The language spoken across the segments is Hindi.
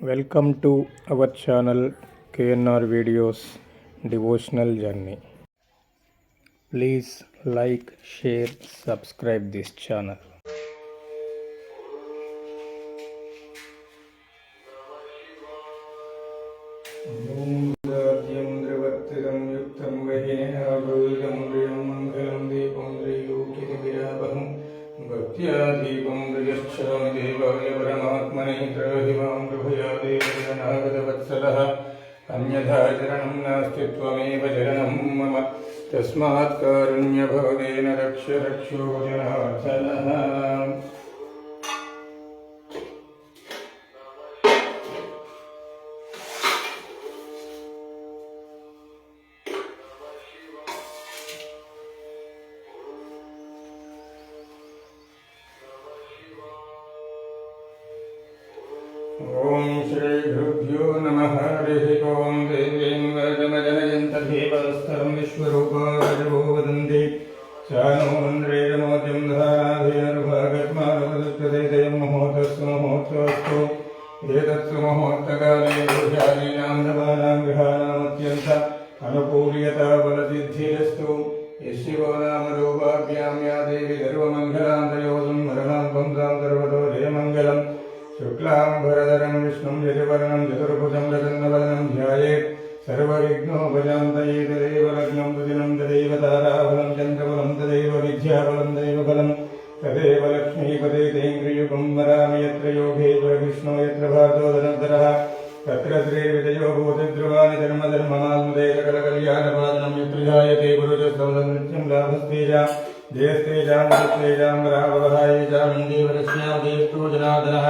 Welcome to our channel KNR Videos Devotional Journey. Please like, share, subscribe this channel. भक्त्यादीपं गृहच्छामि देवाय परमात्मने त्रहिमां प्रभयादेवजनागतवत्सलः अन्यथा चरणं नास्ति त्वमेव चरणं मम तस्मात् कारुण्यभावेन रक्ष रक्षो जनार्दनः। ओम श्री गुरुभ्यो नमः। हरिः ओम। देवेन्द्रजनयन्तदेवस्तरं विश्वरूपावजो वदन्ति चानोन्द्रेयमोजं धाराधेनुभागत्मानवदुष्टदेदयं महोत्सव महोत्सवस्तु एतत्सु महोत्सकाले दोषादीनां नवानां ग्रहाणामत्यन्त अनुकूल्यता बलसिद्धिरस्तु। यशिवो नाम रूपाभ्यां या देवी सर्वमङ्गलां तयोसं मरणात्मं तां सर्वतो जयमङ्गलम्। शुक्लांबरधरं विष्णुं यतिवर्णं चतुर्भुजं प्रसन्नवदनं ध्यायेत् सर्वविघ्नोपशान्तये। तदेव लग्नं सुदिनं तदेव ताराबलं चन्द्रबलं तदेव विद्याबलं तदेव बलं तदेव लक्ष्मीपते तेन्द्रियुगं वरामि यत्र योगेश्वर विष्णो यत्र भातो धनधरः तत्र श्रीर्विजयो भूतिध्रुवाणि धर्मधर्ममात्मदे सकलकल्याणपादनं यत्र जायते पुरुषस्तवदं नित्यं लाभस्तेजा जयस्तेजां जयस्तेजां राववहायेजां इन्दीवरस्यां जयस्तु जनार्दनः।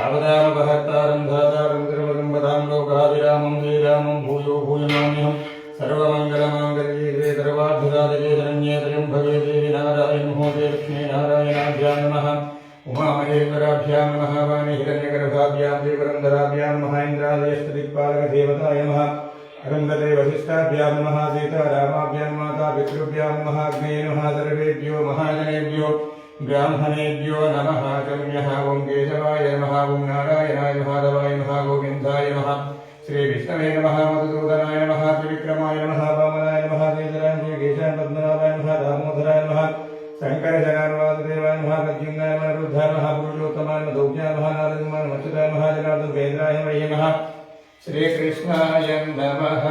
आवदामपहर्तारं धातारं सर्वसम्पदां लोकाभिरामं श्रीरामं भूयो भूयो नमाम्यहं। सर्वमङ्गलमाङ्गल्ये शिवे सर्वार्थसाधके शरण्ये त्र्यम्बके देवी नारायण नमोऽस्तुते लक्ष्मी नारायणाभ्यां नमः। उमामहेश्वराभ्यां नमः। वाणी हिरण्यगर्भाभ्यां श्रीपुरन्दराभ्यां नमः। इन्द्रादयष्टदिक्पालकदेवताय नमः। अरुन्धते वसिष्ठाभ्यां नमः। सीतारामाभ्यां माता पितृभ्यां नमः। अग्नये नमः। सर्वेभ्यो महाजनेभ्यो ब्राह्मणेभ्यो नमः। गम्यः ओं केशवाय नमः। ओं नारायणाय माधवाय नमः। गोविन्दाय नमः। श्रीविष्णवे नमः। मधुसूदनाय नमः। त्रिविक्रमाय नमः। वामनाय नमः। श्रीधराय श्रीकेशाय पद्मनाभाय नमः। दामोदराय नमः। शङ्करजनार्वासुदेवाय नमः। प्रद्युम्नाय नमः। रुद्राय नमः। पुरुषोत्तमाय नमः। दौज्ञाय नमः। नारदमाय नमः। अच्युताय नमः। जनार्दनेन्द्राय नमः। श्रीकृष्णाय नमः।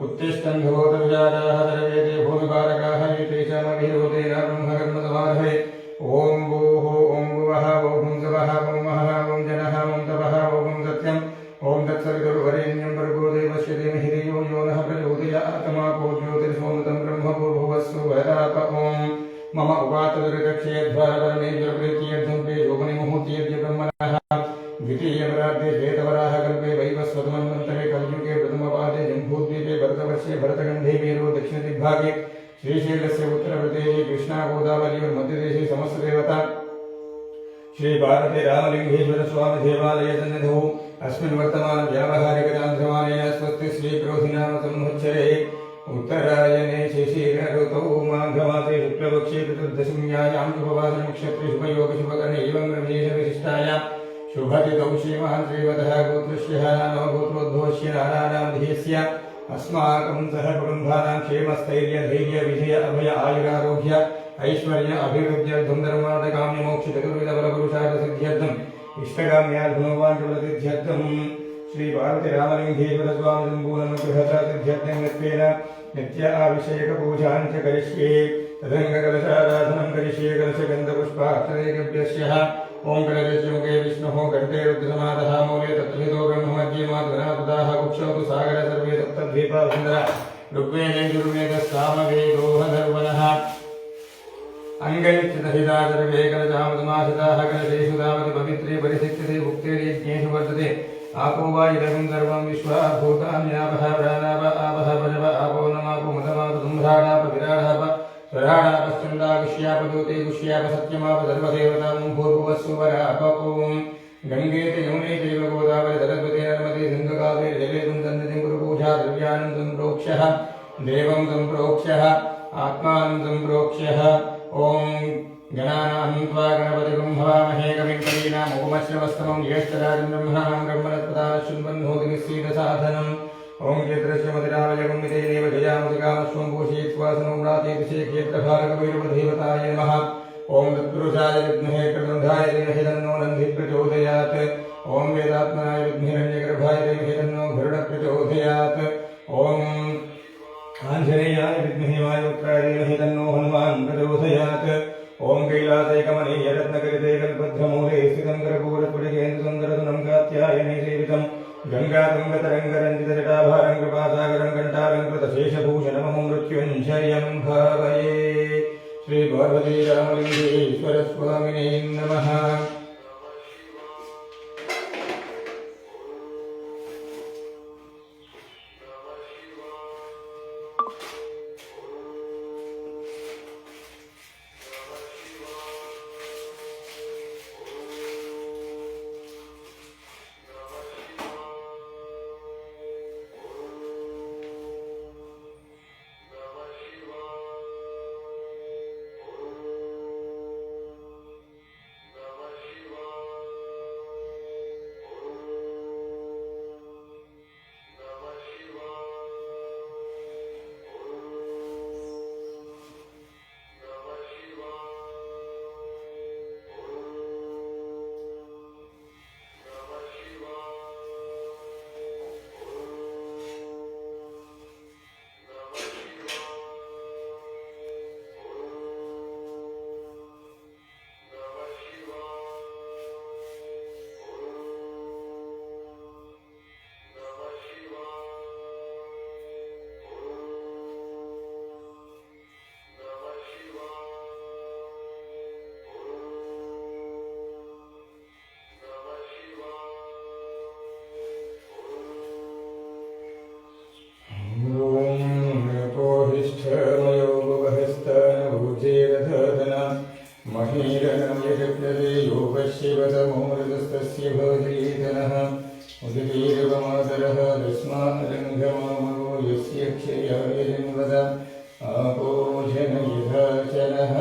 उत्तिष्ठन् भूतविजाताः सर्वेते भूमिपालकाः एतेषामभिरोधे न ब्रह्मकर्मसमारभे। ओं भूः ओं भुवः ओं सवः ओं महः ओं जनः ओं तपः ओं सत्यम् ओं तत्सवितुर्वरेण्यं भर्गो देवस्य धीमहि धियो यो नः प्रचोदयात् मा को ज्योतिर्मोमृतं ब्रह्म भूर्भुवस्सु वराप। ओं मम उपातदुर्गक्षेध्वारपरमेश्वरप्रीत्यर्थं ते शोभनिमुहूर्त्येद्य ब्रह्मणः द्वितीयपरार्धे श्वेतवराहकल्पे वैवस्वतमन्वन्तरे कलियुगे प्रथमपादे जम्बूद्वीपे भरतवर्षे भरतखण्डे मेरो दक्षिणदिग्भागे श्रीशैलस्य उत्तरप्रदेशे कृष्णागोदावरीयोर्मध्यदेशे समस्तदेवता श्रीभारते रामलिङ्गेश्वर स्वामी देवालय सन्निधौ अस्मिन् वर्तमान व्यावहारिकचान्द्रमानेन स्वस्ति श्रीक्रोधिनाम संवत्सरे उत्तरायणे शिशिरऋतौ माघमासे शुक्लपक्षे चतुर्दशीयां शुभवासनक्षत्रे शुभयोगशुभकर्णे एवं विशेषविशिष्टायां शुभतिथौ श्रीमहान् श्रीवतः गोत्रस्य नाम गोत्रोद्भवस्य नानानामधेयस्य अस्माकं सह कुटुम्बानां क्षेमस्थैर्य धैर्य विजय अभय आयुरारोग्य ऐश्वर्य अभिवृद्ध्यर्थं धर्मार्थकाम्यमोक्षचतुर्विधफलपुरुषार्थसिद्ध्यर्थम् इष्टकाम्यार्थमोवाञ्छफलसिद्ध्यर्थं श्रीभारतीरामलिङ्गेश्वर स्वामी सम्पूर्णनुग्रहसिद्ध्यर्थं नित्य अभिषेकपूजां च करिष्ये। तदङ्गकलशाराधनं करिष्ये। कलशगन्धपुष्पाक्षरेभ्यः ओं कलशस्य मुखे विष्णुः कण्ठे रुद्रसमादः मूले तत्त्वहितो ब्रह्ममध्ये मातृनाथदाः कुक्षौ तु सागर सर्वे सप्तद्वीपावसुन्धरा ऋग्वेदे यजुर्वेदः सामवेदोऽधर्वणः अङ्गैश्चितहिता सर्वे कलशामसमाहिताः कलशेषु तावति पवित्रे परिशिच्यते भुक्तेर्यज्ञेषु वर्तते। आपो वा इदं सर्वं विश्वा भूतान्यापः प्राणाप आपः पशव आपो नमापो मदमाप तुम्भ्राणाप विराडाप स्वराडापश्चन्दाकुष्यापदूते कुष्यापसत्यमाप सर्वदेवतां भूर्भुवस्सु वराप। ॐ गङ्गे च यमुने चैव गोदावरी सरस्वती नर्मदे सिन्धु कावेरी जलेऽस्मिन् सन्निधिं कुरु पूजा द्रव्याणं सम्प्रोक्ष्यः देवं सम्प्रोक्ष्यः आत्मानं सम्प्रोक्ष्यः। ॐ गणानां त्वा गणपतिगुं हवामहे कविं कवीनामुपमश्रवस्तमं ज्येष्ठराजं ब्रह्मणां ब्रह्मणस्पदां क्षेत्रभारकवैरवदेवताय नमः। ओम तत्पुरुषाय विद्महे कृतन्धाय धीमहि तन्नो नन्दिः प्रचोदयात्। ओम वेदात्मनाय विद्महे हिरण्यगर्भाय धीमहि तन्नो गरुडः प्रचोदयात्। ओम आञ्जनेयाय विद्महे वायुपुत्राय धीमहि तन्नो हनुमान् प्रचोदयात्। ओम कैलासैकमनीय रत्नकलिते कल्पद्रमूले स्थितं कर्पूरस्फटिकेन्दुसुन्दरतनुं कात्यायने सेवितं गङ्गातुङ्गतरङ्गरञ्जितजटाभारं कृपासागरं घण्टालङ्कृतशेषभूषणमहं मृत्युञ्जयं भावये। श्रीपार्वतीरामलिङ्गेश्वरस्वामिने नमः। महीरणं यजप्यते योगशिवतमोरजस्तस्य भवतीतनः उदितीर्वमातरः तस्मादङ्घमामो यस्य क्षयाय जन्मद आपो जनयथाचनः।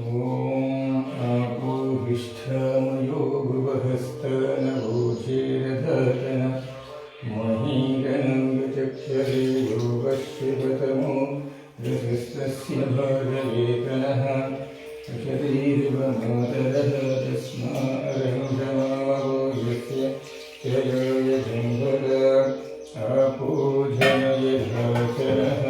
ओम आपोहिष्ठामयो भुवहस्तनवोचेरधतन महीरणं यचक्षरे योगशिवतमो रजस्तस्य भजवेतनः शरीरवमातरः तस्मारङ्गमावो यस्य जयाय जङ्गल आपो जनयधाचरः।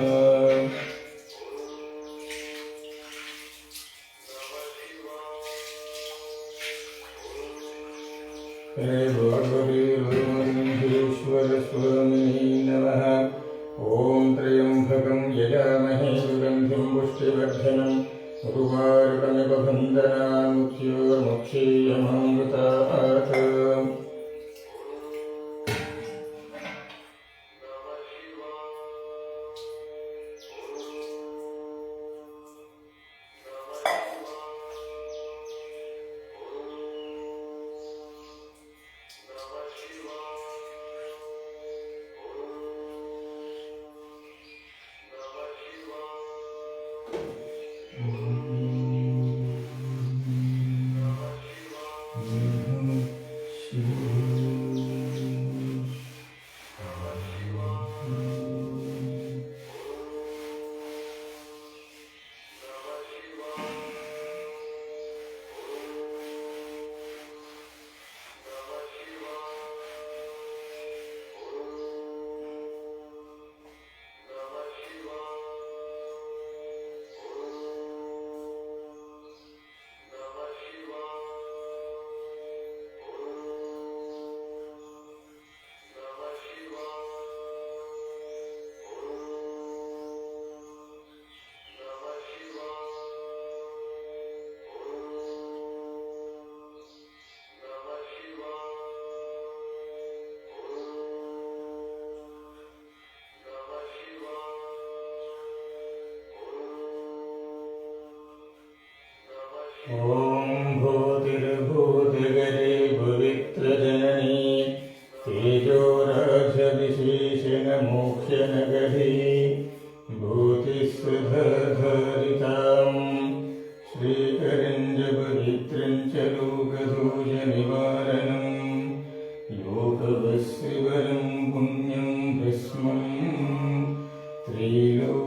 हे भगवतीश्वरस्वामिने नमः। ओम त्र्यम्बकं यजामहे सुगन्धिं पुष्टिवर्धनम् उर्वारुकमिव बन्धनान् मृत्योर्मुक्षीयमामृतात्। ॐ भूतिर्भूतिगरे भुवित्रजननी तेजोराजविशेषण मोक्ष्यनगरी भूतिस्वधरितां श्रीकरञ्जपवित्रं च लोकदोषनिवारणं योगवस्यवरं पुण्यं भस्मं त्रैलोक्यपावनम्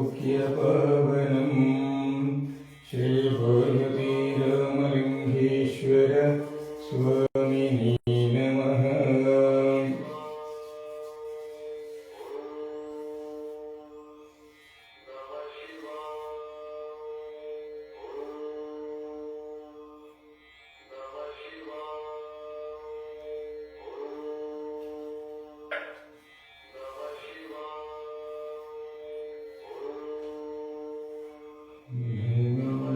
श्रीभगवती रामलिङ्गेश्वर स्वामिने नमः।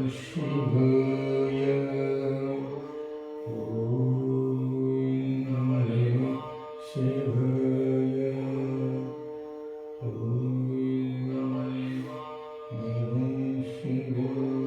शिवाय ॐ नमः शिवाय ॐ नमः शिवाय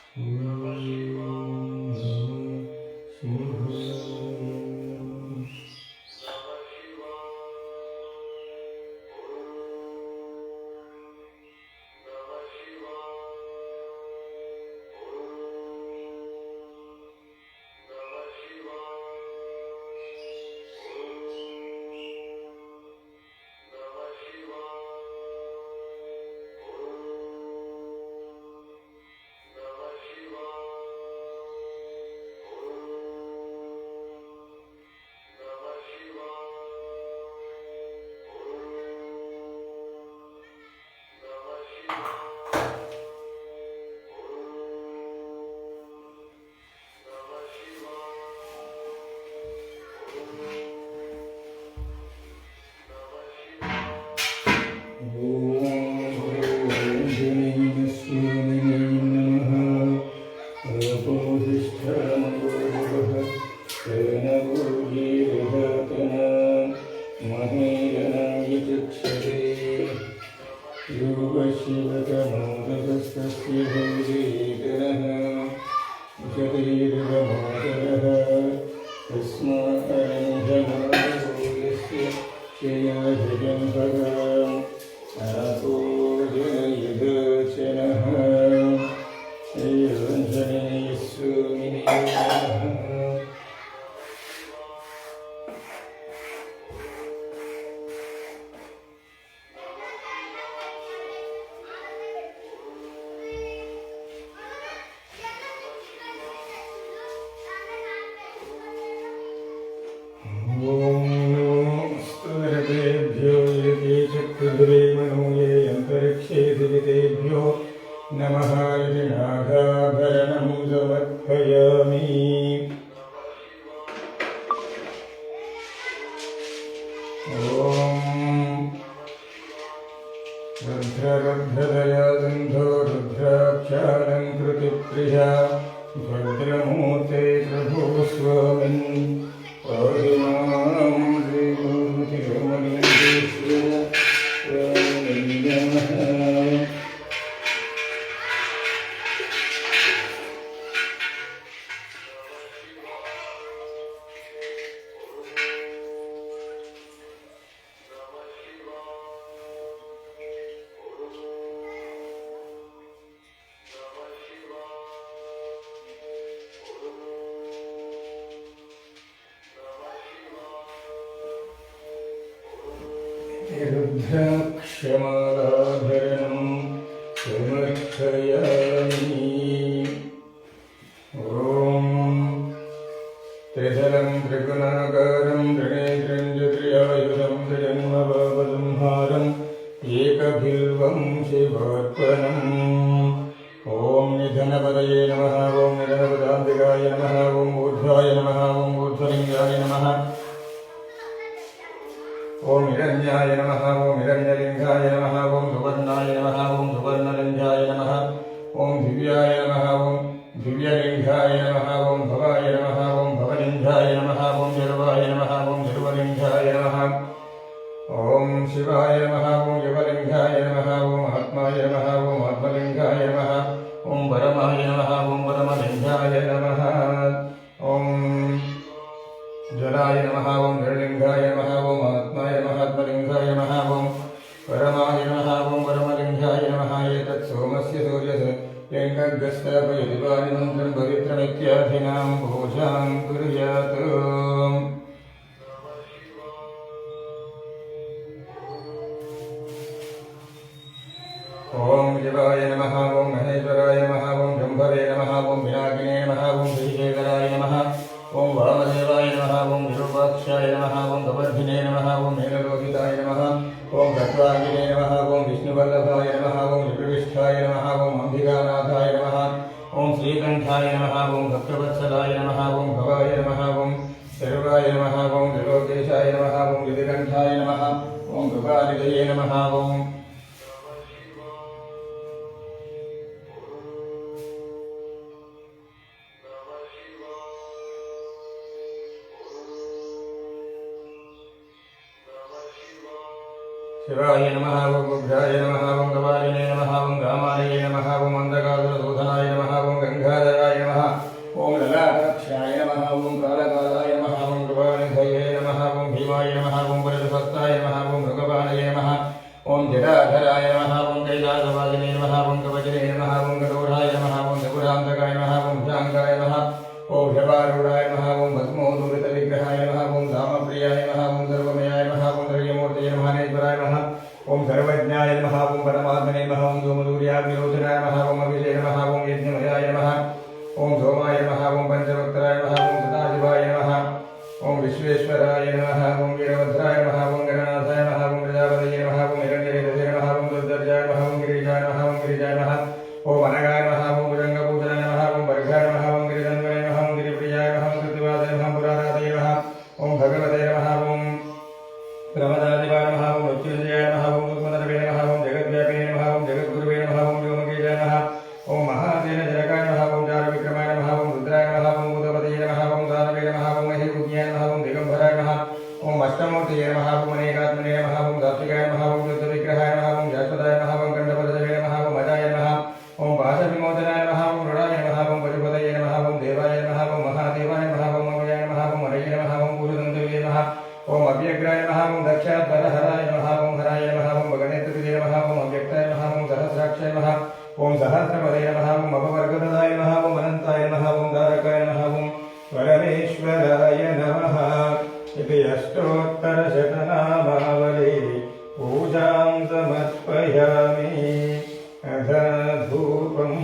ॐ नमः नमः नागाभरणं समर्पयामि। ॐ रुद्ररुद्रदया सिन्धो रुद्राक्षालङ्कृतिप्रिया भद्रमूर्ते प्रभो स्वामिन् पाहि मां श्रीभगवतीरमणीश्वर नमः। रुद्राक्षमालाभरणं समर्पयामि। ॐ त्रिदलं त्रिगुणाकारं त्रिनेत्रं त्र्यायुधं त्रिजन्मपापसंहारम् एकबिल्वं शिवार्पणम्। ॐ निधनपदये नमः। ॐ निधनपदाम्बिकाय नमः। ॐ ऊर्ध्वाय नमः। ॐ ऊर्ध्वलिङ्गाय नमः। ॐ हिरण्याय नमः। ॐ हिरण्यलिङ्गाय नमः। ॐ सुवर्णाय नमः। ॐ सुवर्णलिङ्गाय नमः। ॐ दिव्याय नमः। ॐ दिव्यलिङ्गाय नमः। ॐ भवाय नमः। ॐ भवलिङ्गाय नमः। ॐ जर्वाय नमः। ॐ जर्वलिङ्गाय नमः। ॐ शिवाय नमः। ॐ शिवलिङ्गाय नमः। ॐ आत्माय नमः। ॐ आत्मलिङ्गाय नमः। ॐ परमाय नमः। ज्वलाय नमः ओं निर्लिङ्गाय नमः ओं आत्माय नमः आत्मलिङ्गाय नमः ओं परमाय नमः ओं परमलिङ्गाय नमः एतत् सोमस्य सूर्यस्य लिङ्गग्रस्तापयति पाणिमन्त्रं पवित्रमित्याधिनां पूजां कुर्यात्। ओं शिवाय नमः ओं महेश्वराय नमः ओं शम्भवे नमः ओं विनायकिने नमः ओं श्रीशेखराय नमः ओं वामदेवाय नमः ओं विरूपाक्षाय नमः ओं कवर्धिने नमः ओं नीललोहिताय नमः ओं तत्त्वाङ्गिने नमः ओं विष्णुवल्लभाय नमः ओं विप्रविष्ठाय नमः ओं अम्बिकानाथाय नमः ओं श्रीकण्ठाय नमः ओं भक्तवत्सलाय नमः ओं भवाय नमः ओं सर्वाय नमः ओं त्रिलोकेशाय नमः ओं विधिकण्ठाय नमः ओं कृपानिधये नमः ओं शिवाय नमः ओं उग्राय नमः ओं कपालिने नमः ओं कामालये नमः ओं अन्धकासुरशोधनाय नमः ओं गङ्गाधराय नमः ओं ललाटाक्षाय नमः ओं कालकालाय नमः ओं कृपानिधये नमः ओं भीमाय नमः ओं परशुभक्ताय नमः ओं मृगपालये नमः ओं जटाधराय नमः ओं कैलासवासिने नमः ओं कवचिने नमः ओं कठोराय नमः ओं त्रिपुरान्तकाय नमः ओं भुजाङ्गाय नमः ओं शपारूढाय नमः ओं भस्मोदूरितविग्रहाय नमः ओं धामप्रियाय नमः ओं सर्वमयाय नमः ओं द्रव्यमूर्तये नमः नेश्वराय नमः ओं सर्वज्ञाय नमः ओं परमात्मने नमः ओं धूमधूर्याग्निरोचनाय नमः ओं अभिषे नमः ओं यज्ञमयाय नमः ओं सोमाय नमः ओं पंचवक्त्राय नमः ओं सदाशिवाय नमः ओं विश्वेश्वराय नमः ओं वीरभद्राय नमः ओं गणनाथाय नमः ओं प्रजापतये नमः ओं हिरण्यरेतसे नमः ओं दुर्धर्जाय नमः ओं गिरिजाय नमः ओं गिरिजाय नमः ओं अनगाय नमः ओं भुजङ्गपूजनाय नमः ओं वर्गाय नमः ओं गिरिधन्वने नमः ओं गिरिप्रियाय नमः ओं कृतिवासाय नमः पुराणादये नमः ओं भगवते नमः ओं प्रमदादिवाय नमः ओं मृत्युञ्जयाय नमः ओं सूक्ष्मतरवे नमः ओं जगद्व्यापिने नमः ओं जगद्गुरुवे नमः ओं व्योमकेशाय नमः ओं महासेन जनकाय नमः ओं चारुविक्रमाय नमः ओं रुद्राय नमः ओं भूतपतये नमः ओं दानवे नमः ओं महेबुद्ध्याय नमः ओं दिगम्बराय नमः ओं अष्टमूर्तये नमः ओं अनेकात्मने नमः ओं सात्विकाय नमः ओं शुद्धविग्रहाय नमः ओं शाश्वताय नमः ओं कण्ठपदवे नमः ओं अजाय नमः ओं पाशविमोचनाय नमः ओं मृडाय नमः ओं पशुपतये नमः ओं देवाय नमः ओं महादेवाय नमः ओं अव्ययाय नमः ओं हरये नमः ओं पुरुषतन्तवे नमः ओं अव्यग्राय नमः ओं दक्षाध्वरहराय नमः ओं हराय नमः ओं भगनेत्रकृते नमः ओं अव्यक्ताय नमः ओं सहस्राक्षाय नमः ओं सहस्रपदे नमः ओं अपवर्गदाय नमः ओं अनन्ताय नमः ओं तारकाय नमः ओं परमेश्वराय नमः इति अष्टोत्तरशतनामावली पूजां समर्पयामि अथ धूपम्।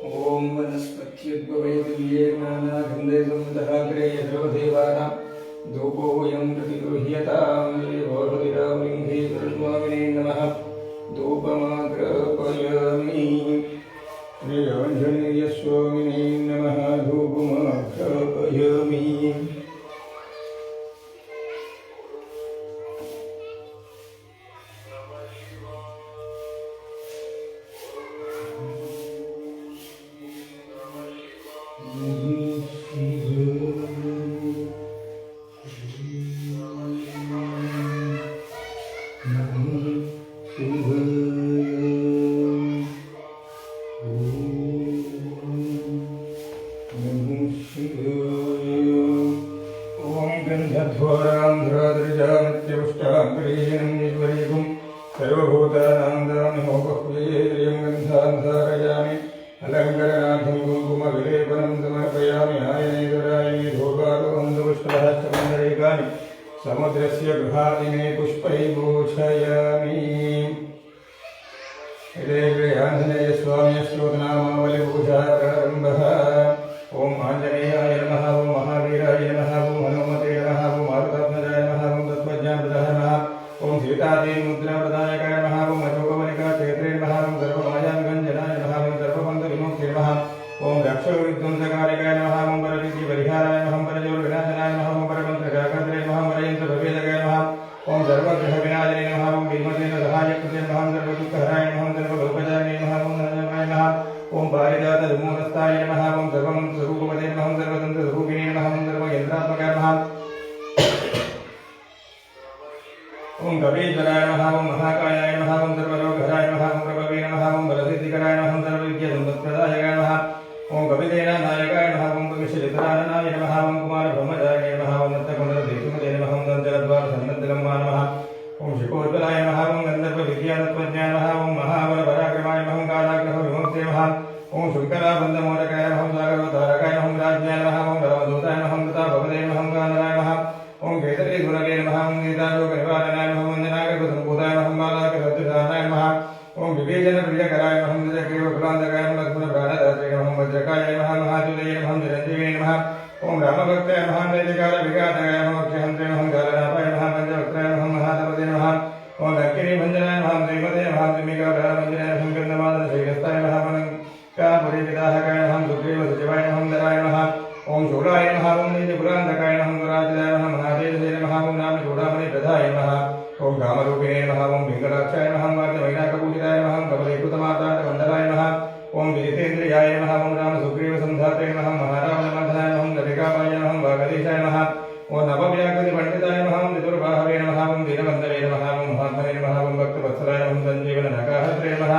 ओम वनस्पत्युद्भवेदिव्येन नानागन्धे संवितः क्रियेयदेवानां धूपोऽयं प्रतिगृह्यतां श्रीभगवतिरामलिङ्गेश्वरस्वामिने नमः। धूपमाग्रापयामि। श्री आञ्जनेयस्वामिने नमः। धूपमाग्रापयामि। गन्धध्वरान्ध्रादृजामित्यपुष्टाङ्गरीयम् सर्वभूतानां होमपुष्पेन्द्रियं गन्धान्धारयामि। अलङ्करणार्थं कुङ्कुमविलेपनं समर्पयामि। आयनेतरायणे धूपालोकन्दपुष्पहस्तमन्दरेकानि समुद्रस्य गृहादिने पुष्पैर्भूषयामि। आञ्जनेयस्वाम्यस्तोत्रनामावलिपूजा प्रारम्भः। ॐ आञ्जनेयाय नमः। ॐ महावीराय नमः। ॐ हनुमते नमः। ॐ मारुतात्मजाय ओम कवीश्वराय नमः ओम महाकायाय नमः ओम सर्वलोकहराय नमः ओम प्रभवे नमः ओम बलसिद्धिकराय नमः ओम सर्वविद्यासम्पत्प्रदायकाय नमः ओम कविसेनानायकाय नमः ओम कविश्वरितराननाय नमः ओम कुमारब्रह्मचारिणे नमः ओम नत्तकुण्डलदेशुमते नमः ओम दन्तरद्वारसन्नद्धलम्बा नमः ओम शिकोत्पलाय नमः ओम गन्धर्वविद्यातत्त्वज्ञाय नमः ओम महाबलपराक्रमाय नमः ओम कालाग्रहविमुक्ते नमः ओम शुक्लाबन्धमोदकाय नमः ओम सागरोद्धारकाय नमः ओम राज्ञाय नमः ओम धर्मदूताय नमः ओम प्रतापपदे नमः ओम कानराय नमः ओम केतकीगुणगे नमः ओम गीतालोकनिवारणाय नमः ओम वन्दनागतसम्भूताय नमः ओम बालाकसत्यधारणाय नमः ओम विवेचनप्रियकराय नमः ओम जयग्रीवकुलान्तकाय नमः लक्ष्मणप्राणदात्रे नमः ओम वज्रकाय नमः महातुलये नमः ओम चिरञ्जीवे नमः ओम रामभक्ताय नमः ओम वैदिकालविघाताय नमः ओम क्षहन्त्रे नमः ओम कालनाभाय नमः पञ्चवक्त्राय नमः ओम महातपदे नमः ओम लक्ष्मीभञ्जनाय नमः ओम श्रीमते नमः ओम त्रिमिकाभरणभञ्जनाय नमः ओम गन्धमादनश्रीहस्ताय नमः ओम कापुरीपिताहकाय नमः ओम सुग्रीवसचिवाय नमः ओम दराय नमः ओम शूलाय नमः ओम नीतिपुरान्तकाय नमः ओम गुराजिताय नमः महातेजसे नमः ओम नामचूडामणिप्रदाय नमः ओम कामरूपिणे नमः ओम पिङ्गलाक्षाय नमः ओम वाद्यवैनाकपूजिताय नमः ओम कमलीकृतमाताण्डमण्डलाय नमः ओम विदितेन्द्रियाय नमः ओम रामसुग्रीवसन्धात्रे नमः ओम महारावणमर्दनाय नमः ओम ललिकापाय नमः ओम वागदीशाय नमः ओम नवव्याकृतिपण्डिताय नमः ओम चतुर्बाहवे नमः ओम दीनबन्धवे नमः ओम महात्मने नमः ओम भक्तवत्सलाय नमः ओम सञ्जीवननकाहत्रे नमः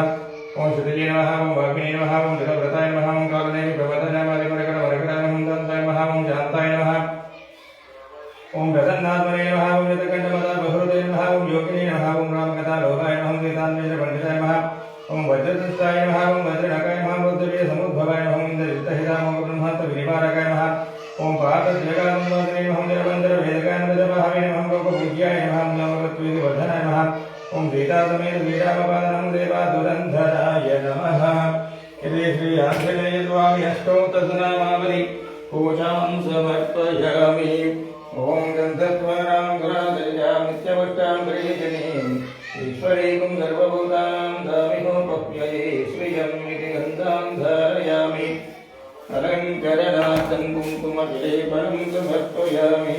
ओम श्रुतिजे नमः ओम वाग्मिने नमः ओम जलव्रताय नमः ओम कालनेमि प्रबोधनामादिगुणगणवरकराय नमः ओम दन्ताय नमः ओम जान्ताय नमः ओम प्रसन्नात्मने नमः ओम यतकण्ठमदा बहुहृदये नमः ओम योगिने नमः ओम रामकथालोकाय नमः ओम गीतान्वेषपण्डिताय नमः ओम वज्रदस्ताय नमः ओम वज्रनकाय नमः ओम बुद्धवीरसमुद्भवाय नमः ओम दरिद्रहिताय नमः ब्रह्मत्वविनिवारकाय नमः ओम पादजगान्वादिने नमः ओम निरवन्दरवेदकाय नमः जपहावे नमः ओम लोकपूज्याय नमः ओम नामवत्वेदिवर्धनाय नमः ओम सीतासमेत श्रीरामपादनं देवादुरन्धराय नमः इति श्री आञ्जनेयस्वामी अष्टोत्तरनामावली पूजां समर्पयामि ओम गन्धत्वरां गुरादर्यां नित्यवष्टां प्रियजनीम् ईश्वरीं सर्वभूतानां दामिनोपप्यये श्रियम् इति गन्धां धारयामि अलङ्करणार्थं कुङ्कुमलेपनं समर्पयामि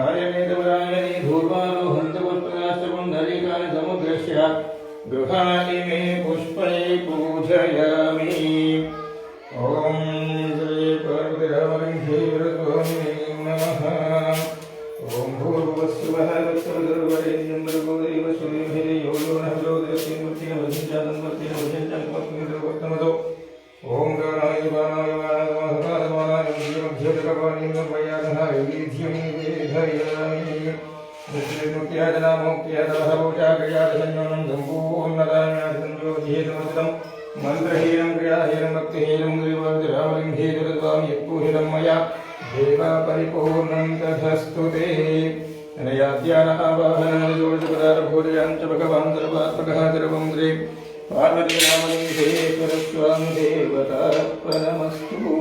आर्यमेतवरायणे धूर्वारोहन्तपुष्पराष्ट्रपुण्डरीकानि समुद्रस्य गृहाणि मे पुष्पै पूजयामि ॐ श्री पार्वतीरामलिङ्गेश्वरस्वामिने नमः ॐ भूर्भुवस्सुवः वत्सवदुर्वरेण्यं भर्गो देवस्य धीमहि यो यो नः प्रचोदयात् मूर्तिमवधिञ्चातन्वत्तेन ओम गणाय बाणाय वाणाय मध्यकपाणिमय्याधनाय वीध्यं दक्षिणमुख्याय नमोक्त्याय नमोचाक्रियादसंयोनं सम्पूर्णदान्यादिसंयोधिहेतुमस्तं मन्त्रहीनं क्रियाहीनं भक्तिहीनं श्रीवादिरामलिङ्गेश्वरस्वामी यत्पूहितं मया देवा परिपूर्णं तथस्तु ते नयाद्यानावाहनादिजोषपदारभूतयाञ्च भगवान् सर्वात्मकः सर्वं श्री पार्वतीरामलिङ्गेश्वरस्वामी देवतात्मनमस्तु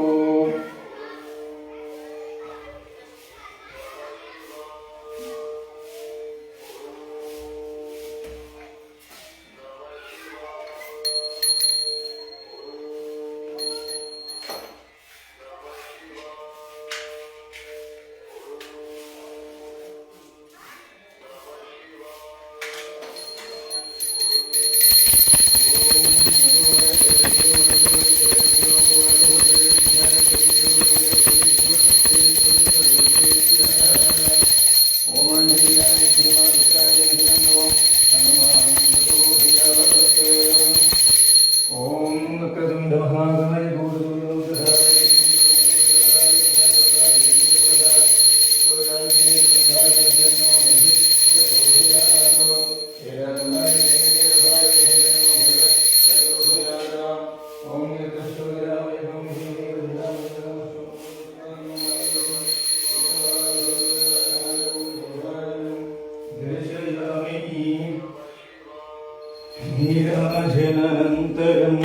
नीराजनानन्तरं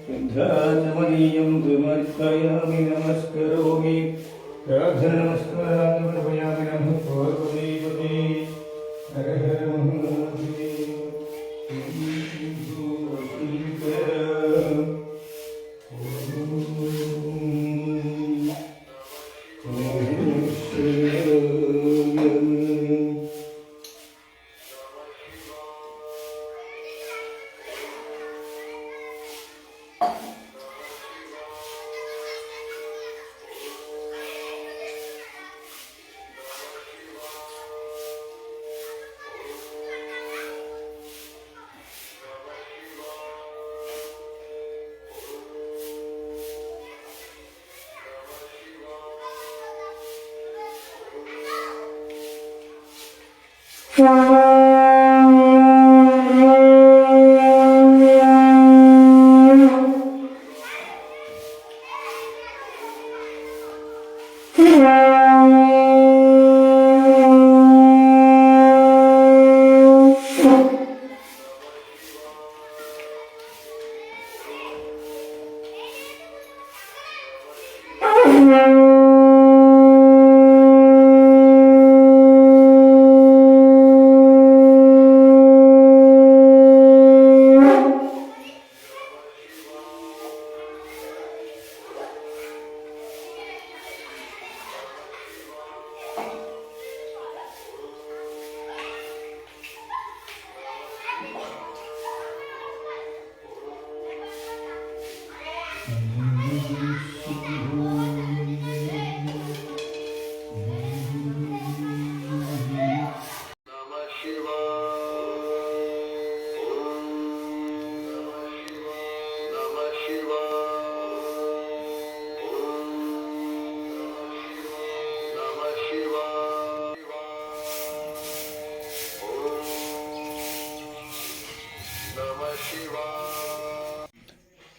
शुद्धाचमनीयं समर्पयामि नमस्करोमि प्रार्थनमस्कारान् समर्पयामि नमः पार्वतीपते हर हर Mahadev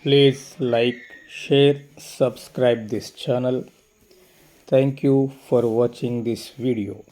Please like, share, subscribe this channel. Thank you for watching this video.